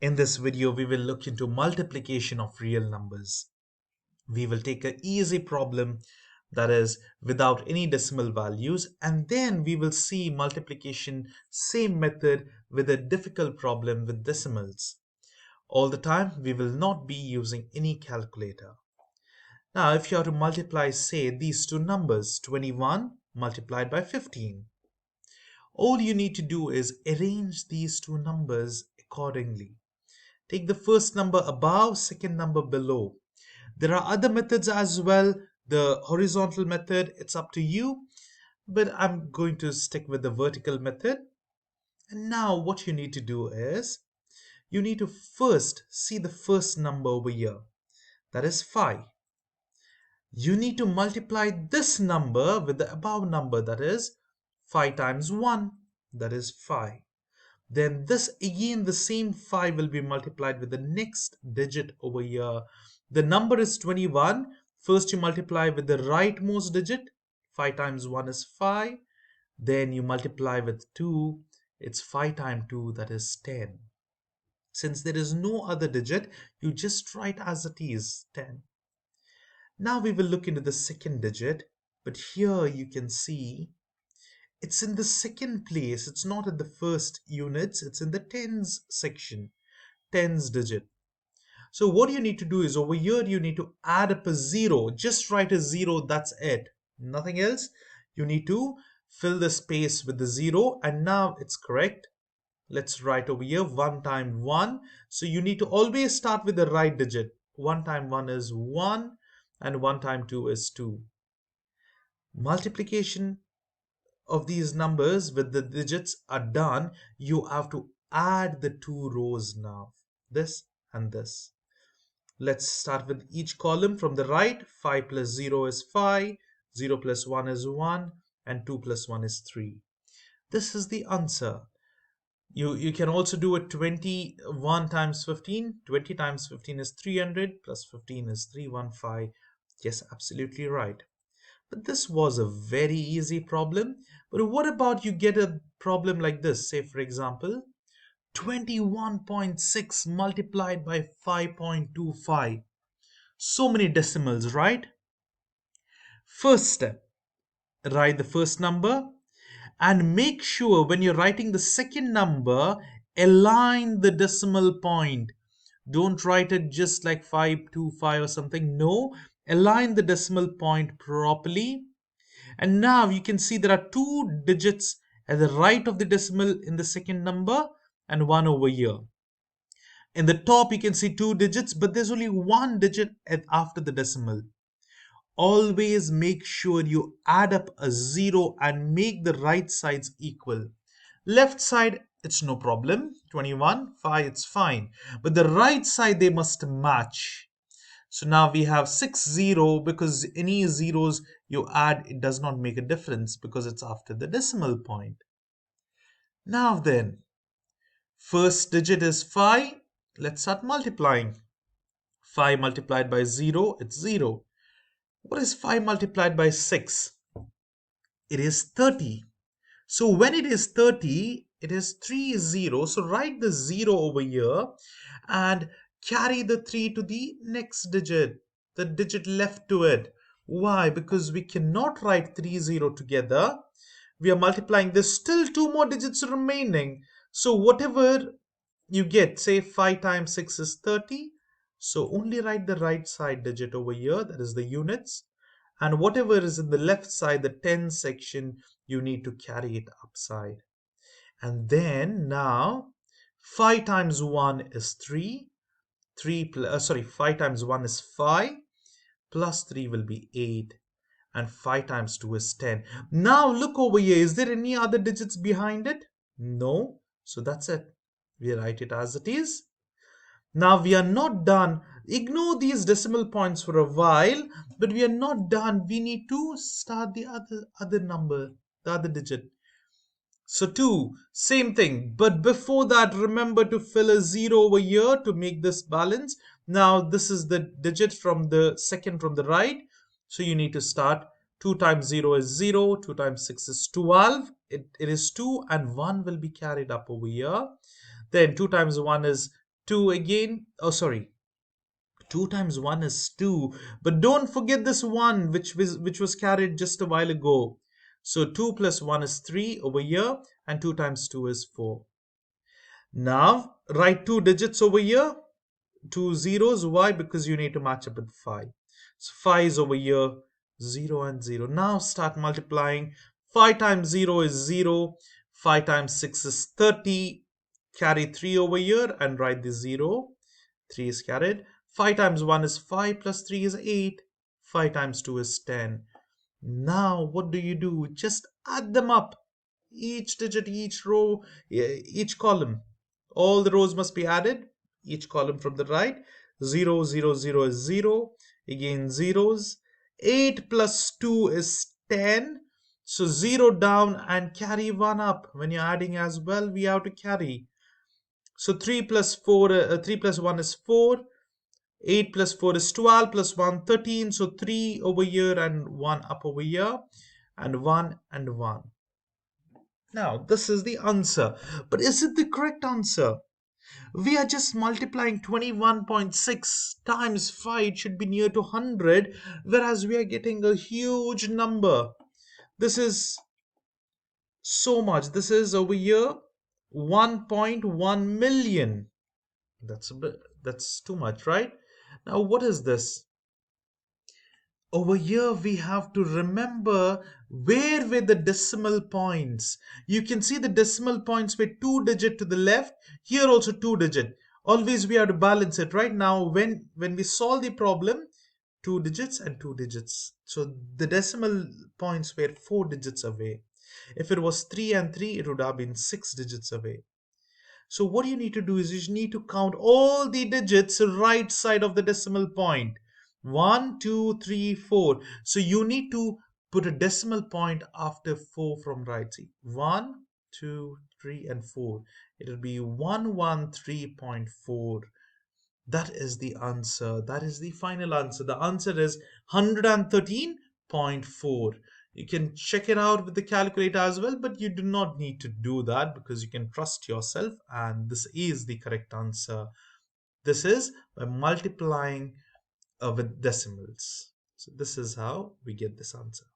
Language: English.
In this video, we will look into multiplication of real numbers. We will take an easy problem that is without any decimal values, and then we will see multiplication same method with a difficult problem with decimals. All the time, we will not be using any calculator. Now, if you are to multiply, say, these two numbers, 21 multiplied by 15, all you need to do is arrange these two numbers accordingly. Take the first number above, second number below. There are other methods as well. The horizontal method, it's up to you, but I'm going to stick with the vertical method. And now what you need to do is, you need to first see the first number over here. That is 5. You need to multiply this number with the above number, that is 5 times 1, that is 5. Then this again, the same 5 will be multiplied with the next digit over here. The number is 21. First you multiply with the rightmost digit. 5 times 1 is 5. Then you multiply with 2. It's 5 times 2, that is 10. Since there is no other digit, you just write as it is, 10. Now we will look into the second digit. But here you can see it's in the second place. It's not at the first units. It's in the tens section, tens digit. So what you need to do is over here, you need to add up a 0. Just write a 0. That's it. Nothing else. You need to fill the space with the 0. And now it's correct. Let's write over here 1 times 1. So you need to always start with the right digit. 1 times 1 is 1. And 1 times 2 is 2. Multiplication of these numbers with the digits are done, you have to add the two rows now, this and this. Let's start with each column from the right. 5 plus 0 is 5, 0 plus 1 is 1, and 2 plus 1 is 3. This is the answer. You can also do it 21 times 15. 20 times 15 is 300, plus 15 is 315. Yes, absolutely right. But this was a very easy problem. But what about you get a problem like this? Say, for example, 21.6 multiplied by 5.25. So many decimals, right? First step, write the first number and make sure when you're writing the second number, align the decimal point. Don't write it just like 525 or something. No, align the decimal point properly. And now you can see there are two digits at the right of the decimal in the second number and one over here. In the top, you can see two digits, but there's only one digit after the decimal. Always make sure you add up a 0 and make the right sides equal. Left side, it's no problem. 21, 5, it's fine. But the right side, they must match. So now we have 6, 0, because any zeros you add, it does not make a difference because it's after the decimal point. Now then, first digit is 5. Let's start multiplying. 5 multiplied by 0, it's 0. What is 5 multiplied by 6? It is 30. So when it is 30, it is 3 0. So write the 0 over here and carry the 3 to the next digit, the digit left to it. Why? Because we cannot write 3 0 together. We are multiplying. There's still two more digits remaining. So whatever you get, say 5 times 6 is 30. So only write the right side digit over here, that is the units. And whatever is in the left side, the tens section, you need to carry it upside. And then now 5 times 1 is 3. 5 times 1 is 5. Plus 3 will be 8. And 5 times 2 is 10. Now look over here. Is there any other digits behind it? No. So that's it. We write it as it is. Now we are not done. Ignore these decimal points for a while, but we are not done. We need to start the other number, the other digit. So 2, same thing. But before that, remember to fill a 0 over here to make this balance. Now this is the digit from the second from the right. So you need to start. 2 times 0 is 0. 2 times 6 is 12. It is 2 and 1 will be carried up over here. Then 2 times 1 is 2 again. Oh, sorry. 2 times 1 is 2. But don't forget this 1 which was carried just a while ago. So 2 plus 1 is 3 over here, and 2 times 2 is 4. Now write 2 digits over here, 2 zeros. Why? Because you need to match up with 5. So 5 is over here, 0 and 0. Now start multiplying. 5 times 0 is 0. 5 times 6 is 30. Carry 3 over here and write the 0. 3 is carried. 5 times 1 is 5 plus 3 is 8. 5 times 2 is 10. Now what do? Just add them up. Each digit, each row, each column. All the rows must be added. Each column from the right. 0, 0, 0 is 0. Again zeros. 8 plus 2 is 10. So 0 down and carry 1 up. When you're adding as well, we have to carry. So 3 plus 1 is 4. 8 plus 4 is 12, plus 1, 13. So 3 over here and 1 up over here, and 1 and 1. Now, this is the answer. But is it the correct answer? We are just multiplying 21.6 times 5. It should be near to 100, whereas we are getting a huge number. This is so much. This is over here 1.1 million. That's too much, right? Now, what is this? Over here, we have to remember where were the decimal points. You can see the decimal points were 2 digit to the left. Here also 2 digit. Always we have to balance it. Right now, when we solve the problem, 2 digits and 2 digits. So the decimal points were 4 digits away. If it was 3 and 3, it would have been 6 digits away. So what you need to do is you need to count all the digits right side of the decimal point. 1, 2, 3, 4. So you need to put a decimal point after 4 from right. See, 1, 2, 3, and 4. It will be 113.4. That is the answer. That is the final answer. The answer is 113.4. You can check it out with the calculator as well, but you do not need to do that because you can trust yourself, and this is the correct answer. This is by multiplying with decimals. So this is how we get this answer.